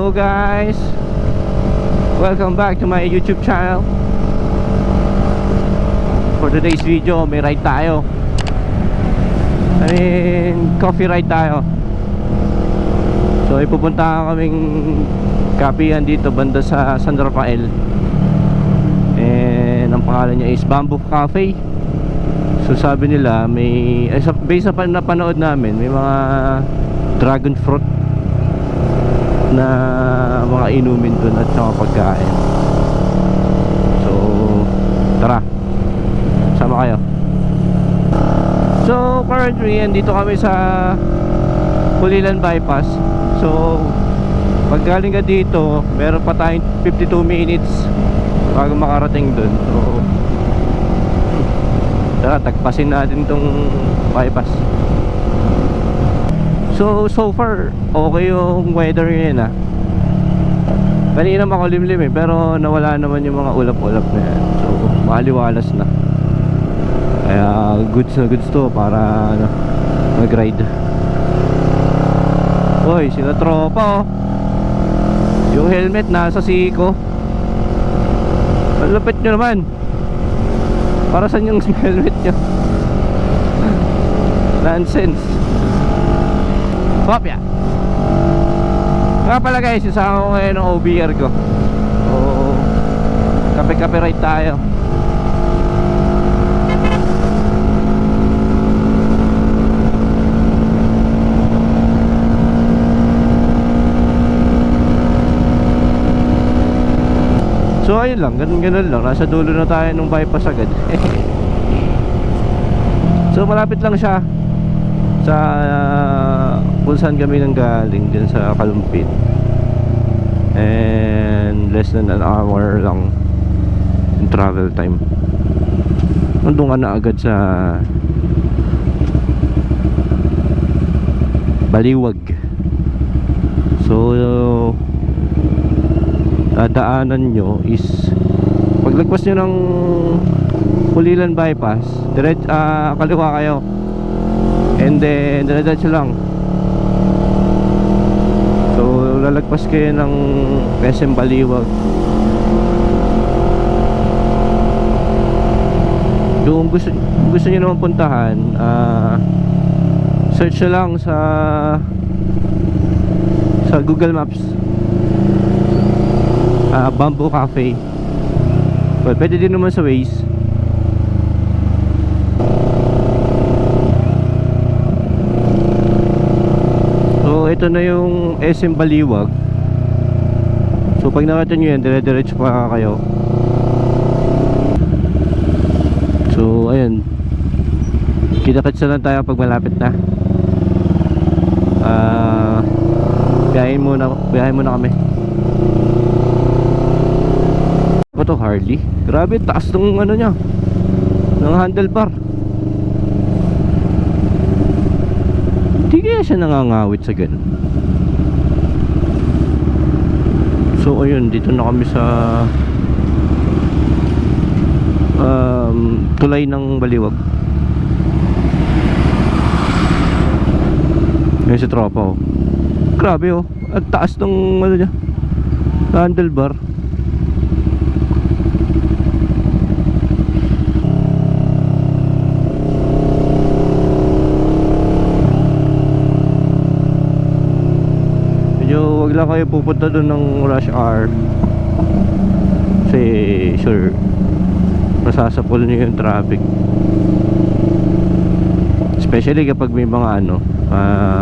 Hello guys, welcome back to my YouTube channel. For today's video, may ride tayo. Coffee ride tayo. So ipupunta kaming kapihan dito banda sa San Rafael. And ang pangalan niya is Bamboo Cafe. So sabi nila may based sa napanood namin, may mga dragon fruit na mga inumin dun at saka pagkain. So tara, sama kayo. So currently andito kami sa Pulilan Bypass. So pag galing ka dito, meron pa tayong 52 minutes bago makarating dun. So tara, tagpasin natin tong bypass. So far okay yung weather ngayon Kanina makulimlim pero nawala naman yung mga ulap-ulap na yan. So maliwalas na. Kaya goods na goods to para mag-ride. Uy, sila tropa Yung helmet nasa siko. Malapit nyo naman. Para saan yung helmet nyo? Nonsense. Kopya. Nga pala guys, isama ko ngayon ng OBR ko. So kape-kape ride tayo. So ayun lang, ganun lang. Nasa dulo na tayo ng bypass agad. So malapit lang siya sa kung saan kami nang galing, dyan sa Kalumpit. And less than an hour lang yung travel time. Nandun ka na agad sa Baliwag. So dadaanan nyo is paglagpas nyo ng Pulilan Bypass, kaliwa kayo. And then diretso lang. So lalagpas kayo ng SM Baliwag. Kung gusto niyo naman puntahan, search na lang sa Google Maps, Bamboo Cafe. Well, pwede din naman sa Waze. So ito na yung SM Baliwag. So pag nakita nyo yan, dire-diretso pa kayo. So ayun, kita-kits na lang tayo pag malapit na. Biyahin muna kami. Ano to, Harley? Grabe, taas ng ano nya, ng handlebar. Hindi kaya siya nangangawit sa ganun. So ayun, dito na kami sa tulay ng Baliwag. Ngayon si tropa Grabe at taas ng ano niya, handlebar. Wag lang kayo pupunta doon ng rush hour kasi sure masasapol niyo yung traffic, especially kapag may mga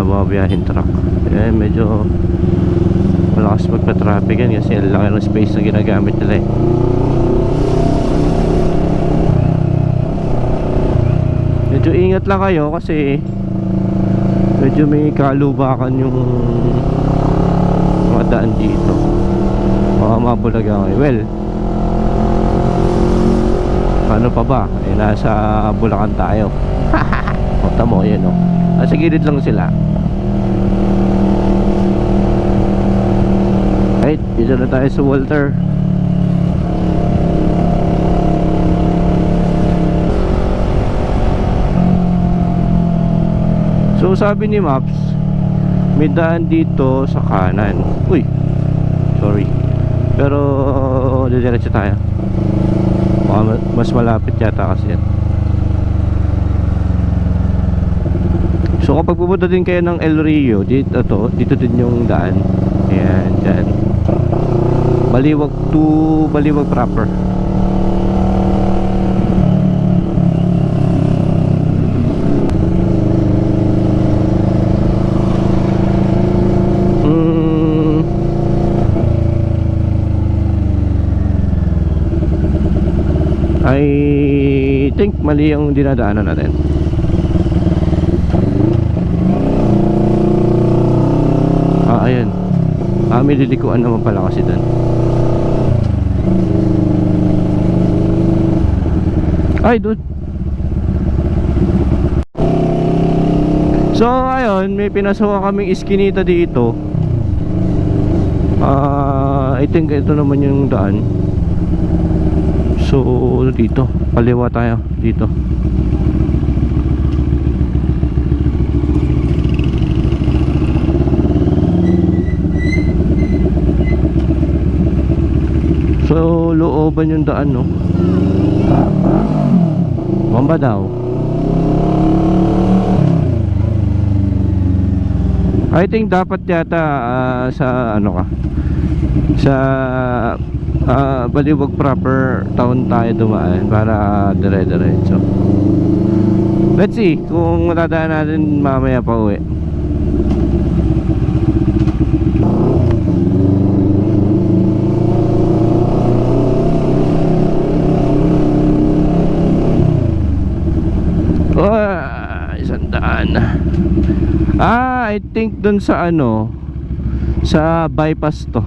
bumabiyahin truck. Medyo malakas magpa-traffic yan kasi ang laki ng space na ginagamit nila Medyo ingat lang kayo kasi medyo may kalubakan yung mga daan dito. Mga mabulaga kayo. Well, paano pa ba? Nasa Bulacan tayo. Punta mo, yun nasa gilid lang sila. Right, dito na tayo sa Walter. So sabi ni Maps, may daan dito sa kanan. Uy, sorry. Pero didiretso tayo. Mas malapit yata kasi yan. So kapag pupunta din kayo ng El Rio, dito din yung daan. Ayan, dyan. Baliwag to Baliwag proper. I think mali yung dinadaanan natin. Ayun. May lilikuan naman pala kasi doon. Ay, doon. So, ayun, may pinasukan kaming iskinita dito. I think ito naman yung daan. So, dito, paliwa tayo dito. So, looban yung daan, no? Mamba daw. I think dapat yata sa ano ka, sa Baliwag proper town tayo dumaan para dire-diretso. Let's see kung matadaan natin mamaya pa uwi. Isang daan. I think dun sa ano, sa bypass to.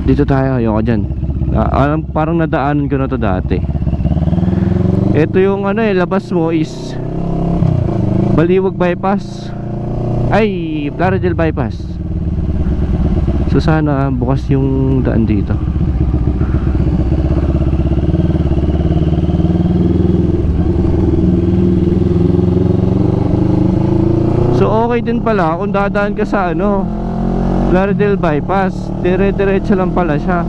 Dito tayo, ayoko dyan. Parang nadaanan ko na to dati. Ito yung ano labas mo is Baliwag bypass. Ay, Plaridel bypass. So sana bukas yung daan dito. So okay din pala kung dadaan ka sa ano, Plaridel bypass, dire-diretso lang pala siya.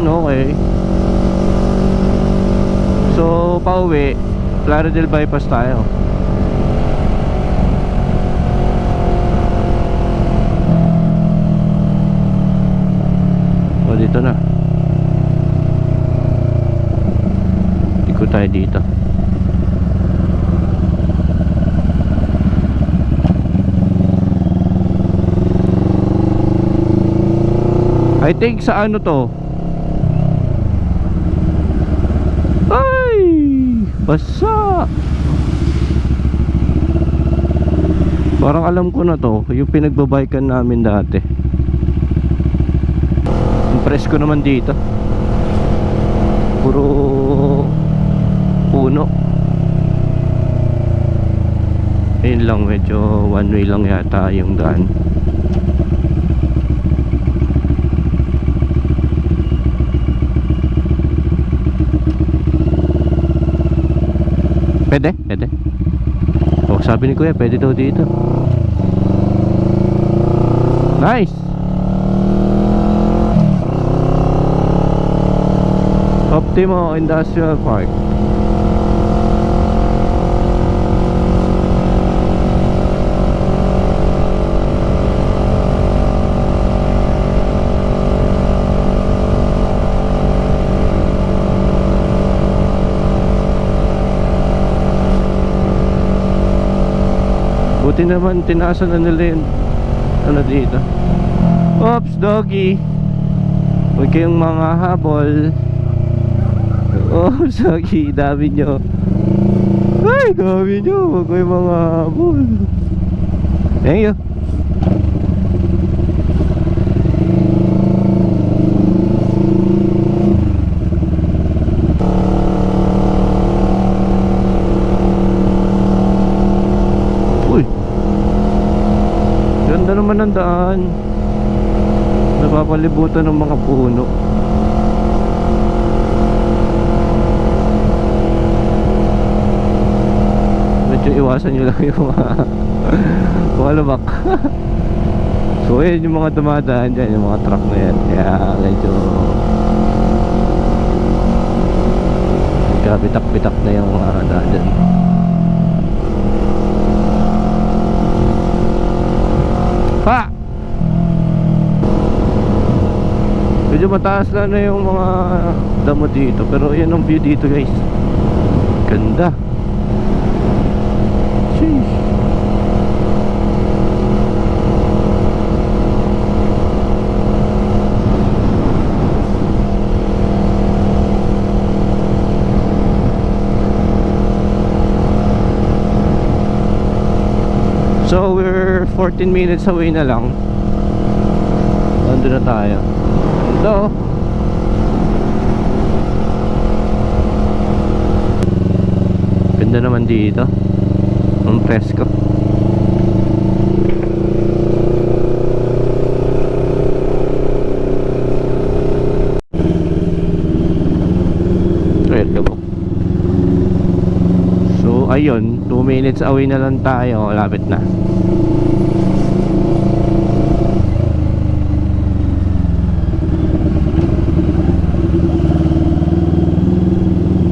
Okay. So pauwi, Plaridel bypass tayo. O dito na. Ikot tayo dito. I think sa ano to? Ay! Basa! Parang alam ko na to. Yung pinagbabaykan namin dati. Impress ko naman dito. Puro puno. Ayun lang, medyo one way lang yata yung daan. Pwede? Pwede. Oh, sabi ni Kuya, pwede daw dito. Nice! Optimo Industrial Park. Buti naman tinaasan na nila yun. Ano dito? Oops, doggy. Huwag kayong mga habol. Oh, doggy, dami nyo. Ay, dami nyo. Huwag kayong mga habol. Thank you. Ganda naman ang daan. Napapalibutan ng mga puno. medyo iwasan nyo lang yung mga mga lubak. So yun yung mga dumadaan dyan, yung mga truck na yan. Kaya medyo kabitak-bitak na yung mga daan dyan. Pa! Medyo mataas lang na yung mga damo dito, pero yan ang view dito guys. Ganda. Sheesh. So we're 14 minutes away na lang. Nandun na tayo. Ito. Ganda naman dito. Ang presko. Welcome. So ayun, 2 minutes away na lang tayo. Lapit na.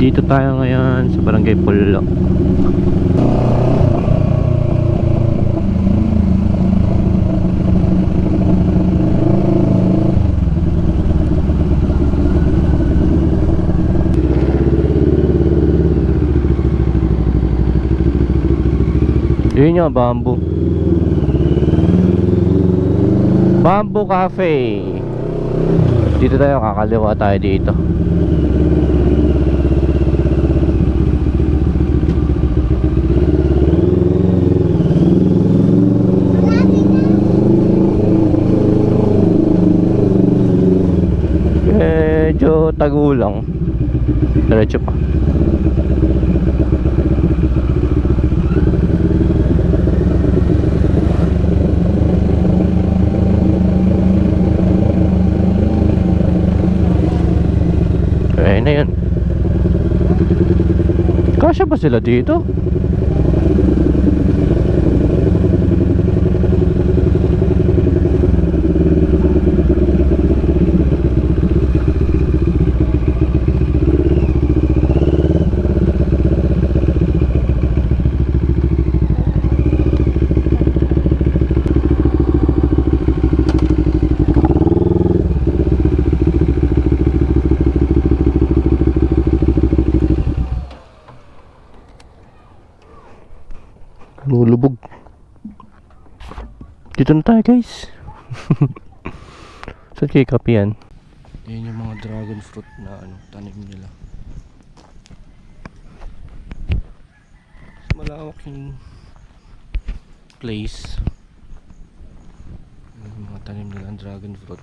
Dito tayo ngayon sa Barangay Pulo. Yun yung Bamboo Cafe. Dito tayo, kakaliwa tayo dito. Medyo tagulang. Diretso pa. Ayun na yun. Kasya ba sila dito? Lulubog. Dito na tayo guys. Saan kay kape yan? Yan yung mga dragon fruit na tanim nila. Malawak yung place. Yung mga tanim nila ang dragon fruit.